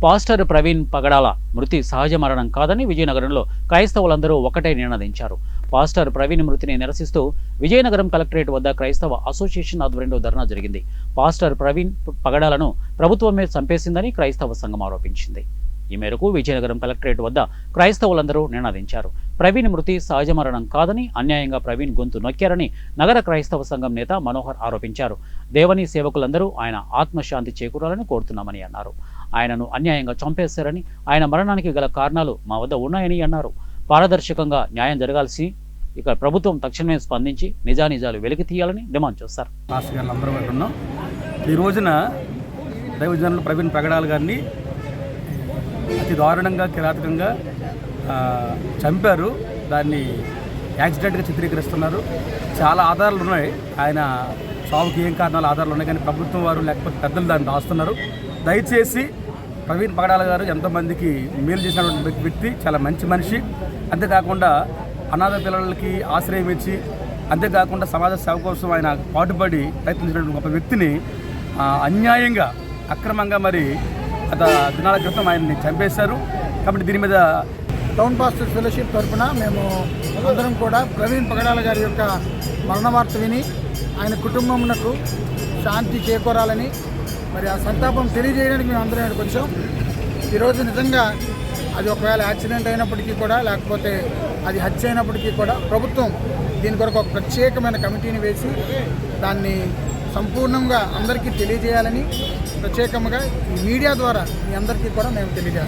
Pastor Praveen పగడాల మృతి సహజ మరణం కాదని విజయనగరంలో క్రైస్తవులందరూ ఒకటే నినదించారు. పాస్టర్ ప్రవీణ్ మృతిని నిరసిస్తూ విజయనగరం కలెక్టరేట్ వద్ద క్రైస్తవ అసోసియేషన్ ఆధ్వర్యంలో ధర్నా జరిగింది. పాస్టర్ ప్రవీణ్ పగడాలను ప్రభుత్వమే చంపేసిందని క్రైస్తవ సంఘం ఆరోపించింది. ఈ మేరకు విజయనగరం కలెక్టరేట్ వద్ద క్రైస్తవులందరూ నినదించారు. ప్రవీణ్ మృతి సహజ మరణం కాదని, అన్యాయంగా ప్రవీణ్ గొంతు నొక్కారని నగర క్రైస్తవ సంఘం నేత మనోహర్ ఆరోపించారు. దేవనీ సేవకులందరూ ఆయన ఆత్మశాంతి చేకూరాలని కోరుతున్నామని అన్నారు. ఆయనను అన్యాయంగా చంపేశారని, ఆయన మరణానికి గల కారణాలు మా వద్ద ఉన్నాయని అన్నారు. పారదర్శకంగా న్యాయం జరగాల్సి ఇక ప్రభుత్వం తక్షణమే స్పందించి నిజానిజాలు వెలికి తీయాలని డిమాండ్ చేశారు. ఈ రోజున దైవజనులు ప్రవీణ్ పగడాల గారిని అతి దారుణంగా కిరాతకంగా చంపారు. దాన్ని యాక్సిడెంట్గా చిత్రీకరిస్తున్నారు. చాలా ఆధారాలు ఉన్నాయి. ఆయన చావుకి ఏం కారణాలు ఆధారాలు ఉన్నాయి, కానీ ప్రభుత్వం వారు లేకపోతే పెద్దలు దాన్ని రాస్తున్నారు. దయచేసి ప్రవీణ్ పగడాల గారు ఎంతోమందికి మేలు చేసినటువంటి వ్యక్తి, చాలా మంచి మనిషి. అంతేకాకుండా అనాథ పిల్లలకి ఆశ్రయం ఇచ్చి, అంతేకాకుండా సమాజ సేవ కోసం ఆయన పాటుపడి ప్రయత్నించినటువంటి గొప్ప వ్యక్తిని అన్యాయంగా అక్రమంగా మరి గత దినాల క్రితం ఆయన్ని చంపేశారు. కాబట్టి దీని మీద టౌన్ పాస్టర్స్ ఫెలోషిప్ తరఫున మేము అందరం కూడా ప్రవీణ్ పగడాల గారి యొక్క మరణ వార్త విని ఆయన కుటుంబమునకు శాంతి చేకూరాలని మరి ఆ సంతాపం తెలియజేయడానికి మేము అందరం ఇక్కడికి వచ్చాం. ఈరోజు నిజంగా అది ఒకవేళ యాక్సిడెంట్ అయినప్పటికీ కూడా, లేకపోతే అది హత్య అయినప్పటికీ కూడా ప్రభుత్వం దీని కొరకు ఒక ప్రత్యేకమైన కమిటీని వేసి దాన్ని సంపూర్ణంగా అందరికీ తెలియజేయాలని ప్రత్యేకంగా ఈ మీడియా ద్వారా మీ అందరికీ కూడా మేము తెలియజేస్తాం.